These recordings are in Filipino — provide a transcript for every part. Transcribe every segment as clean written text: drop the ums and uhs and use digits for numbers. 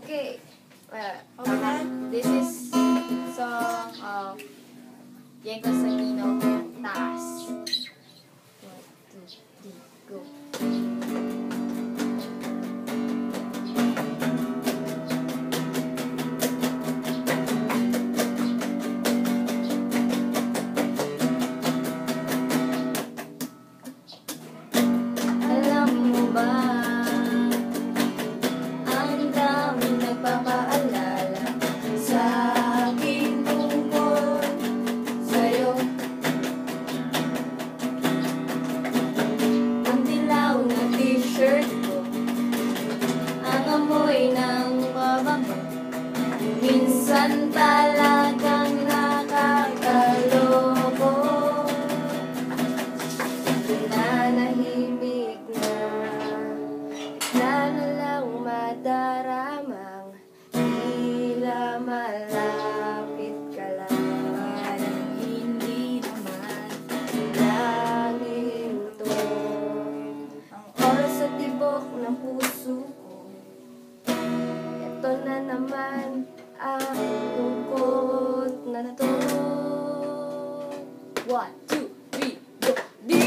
Okay. Okay. This is song of Yenko Sanino, Taas. 1, 2, 3, go. Alam mo ba, ang daming nagpapaalala sa akin tungkol sa'yo. Ang dilaw na t-shirt ko, ang amoy ng pabango, minsan talagang nakakaloko. Nanahimik na nalang madaramang tila malapit ka lang. Parang hindi naman Nahihinto ang oras sa tibok ng puso ko. Ito na naman ang lungkot na to. 1, 2, 3, go! Di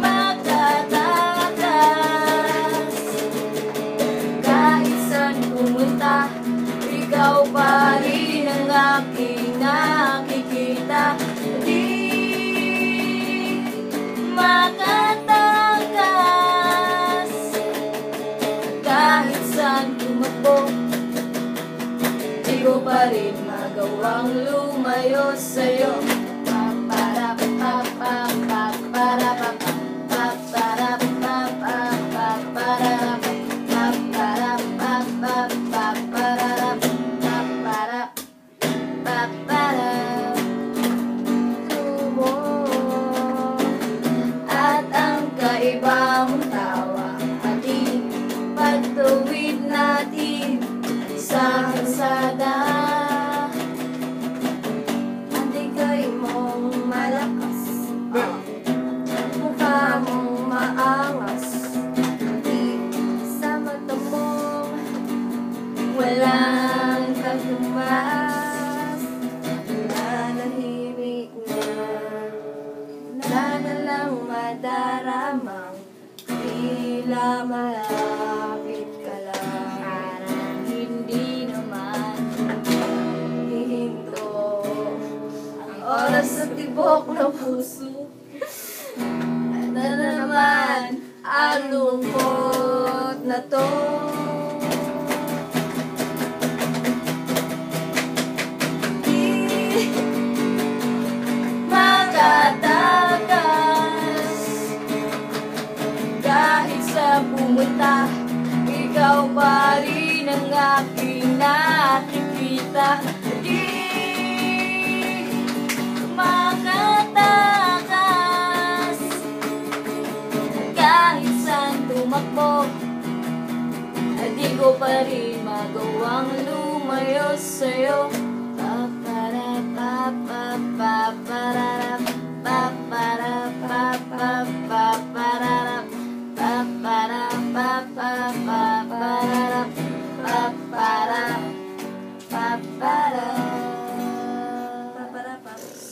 makatakas kahit saan pumunta, ikaw pa rin ang aking nakikita. Di makatakas kahit saan tumakbo, di ko pa rin magawang lumayo sa'yo. At ang kaibang tawa, ating pagtuwid natin sa kalsada. Ang tigay mong malakas, mukha mong maangas, di sa mata mong walang katumas. Nanahimik na nalang madaramang tila malapit ka lang. parang hindi naman Hihinto ang oras sa tibok ng puso. Ano na naman ang lungkot na to. Di makatakas kahit sa pumunta, ikaw pa rin ang aking nakikita. Di makatakas kahit saan tumakbo, di ko pa rin magawang lumayo sa'yo.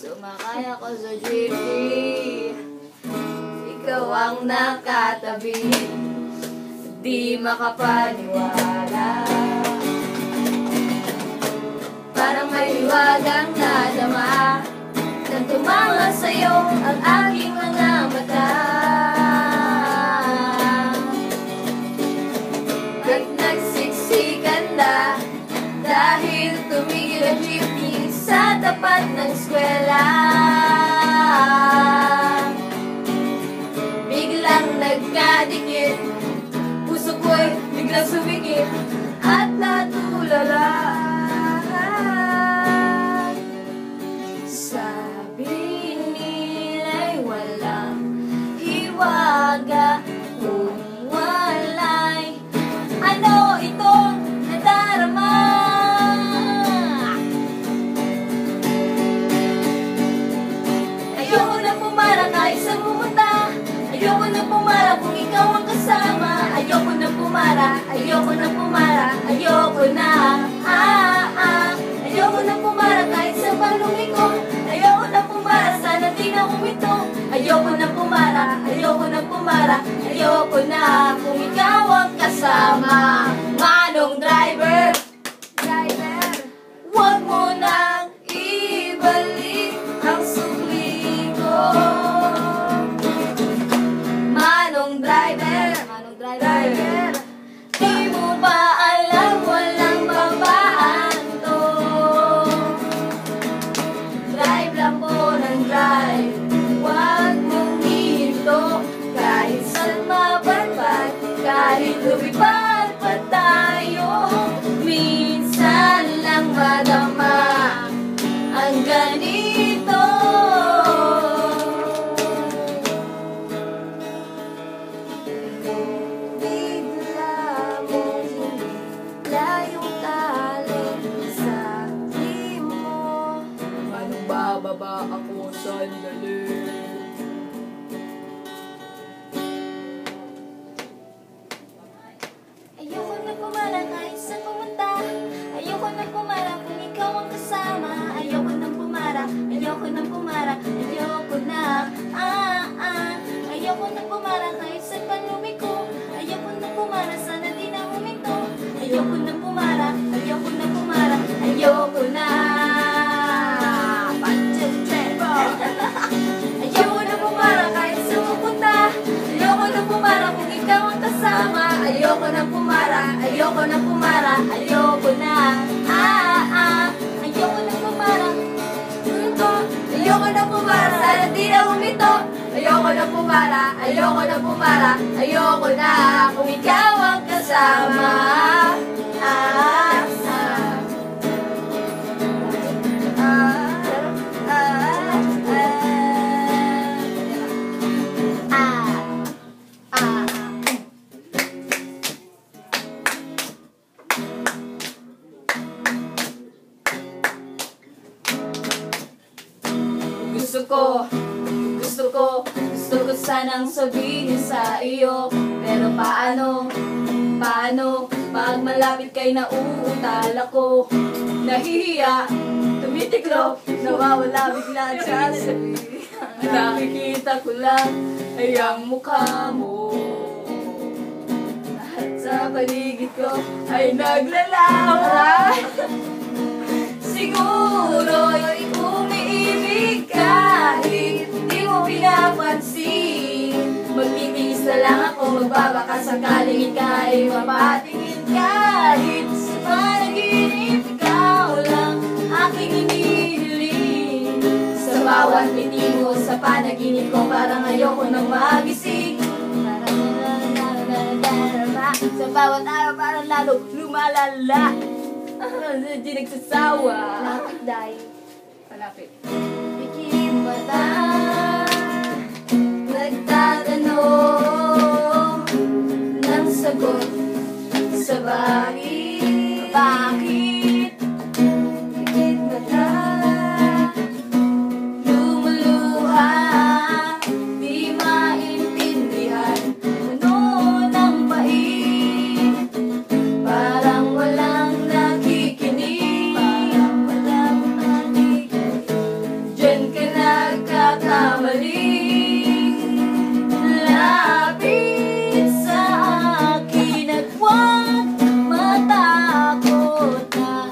Sumakay ako sa jeepney, ikaw ang nakatabi, di makapaniwala. Parang may hiwagang nadama nang tumama sa'yo ang aking mga mata. At nagsiksikan na dahil tumigil ang jeepney sa tapat ng eskwela. Biglang nagkadikit, puso ko'y biglang sumikip at natulala. Sabi nila'y walang pumara, ayoko na pumara, ayoko na. Ayoko na pumara kahit sa palumi ko. Ayoko na pumara, sana di na humito. Ayoko na pumara, ayoko na pumara, ayoko na. Kung ikaw ang kasama, Manong driver, huwag mo nang ibalik ang sukli ko. Manong driver, di mo ba alam walang babaan to? Drive lang po ng drive, huwag mong hihinto. Kahit saan mabarbat, kahit lumipad pa tayo, minsan lang madama ang ganito. Bigla mong layong tali sa mo. Anong bababa ako sandali? Ayoko na pumara kahit saan pumunta. Ayoko na pumara kung ikaw ang kasama. Ayoko na pumara, ayoko na pumara, ayoko na. Ayoko na pumara kahit saan pa lumiko. Ayoko na pumara, sana di na huminto. Ayoko na pumara, ayoko na pumara, ayoko na. Ayoko na pumara kahit saan pupunta. Ayoko na pumara kung ikaw ang kasama. Ayoko na pumara, ayoko na pumara, ayoko na. Ayoko na pumara. Ayoko na pumara, sana di na humito. Ayoko na pumara, ayoko na pumara, ayoko na. Kung ikaw ang kasama. Gusto ko sanang sabihin sa iyo, pero paano, pag malapit kay nauutal ako, nahihiya, tumitiklop, nawawala bigla sa sabi. Nakikita ko lang ay ang mukha mo. Lahat sa paligid ko ay naglalawa. Siguro'y umiibig kahit di mo pinapansin. Magtitiis na lang ako, magbabaka sakaling ika'y mapatingin. Kahit sa panaginip, ikaw lang aking hinihiling. Sa bawat ngiti mo sa panaginip ko, parang ayoko nang magising. Sa bawat araw parang lalo lumalala. Hindi nagsasawa. Lapit dahil. Palapit. Pikit mata, nagtatanong ng sagot sa bakit? Pikit mata, lumuluha, di maintindihan ano nang bait. Parang walang nakikinig, diyan ka nagkakamali. Lapit sa akin at huwag matakot na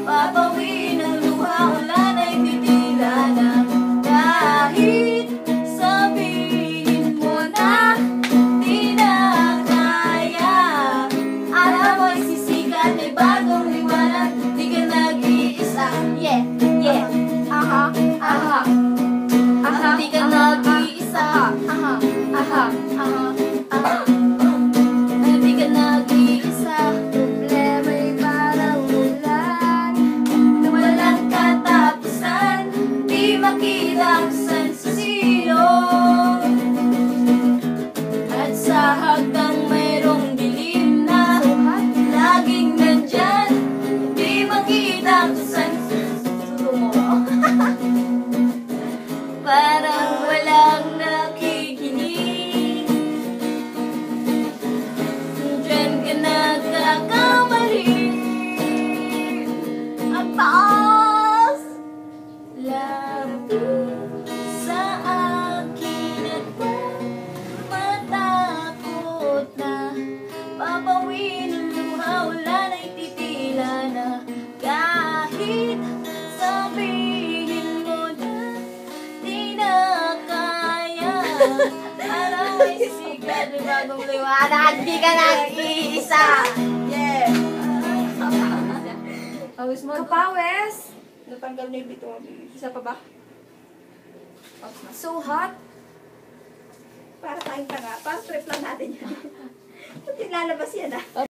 papawin ang luha, wala na'y titila na. Kahit sabihin mo na di na kaya, alam mo'y sisikat, may bagong liwanag, di ka nag-iisa. Yeah, aha, di ka nag-iisa. iyong liwanag, di ka nag-iisa. Yeah. Pawis mo. Kapawes. Natanggal na yung bito. Isa pa ba? So hot. Para tayong tanga. Para trip lang natin yan. Ba't lalabas yan ah?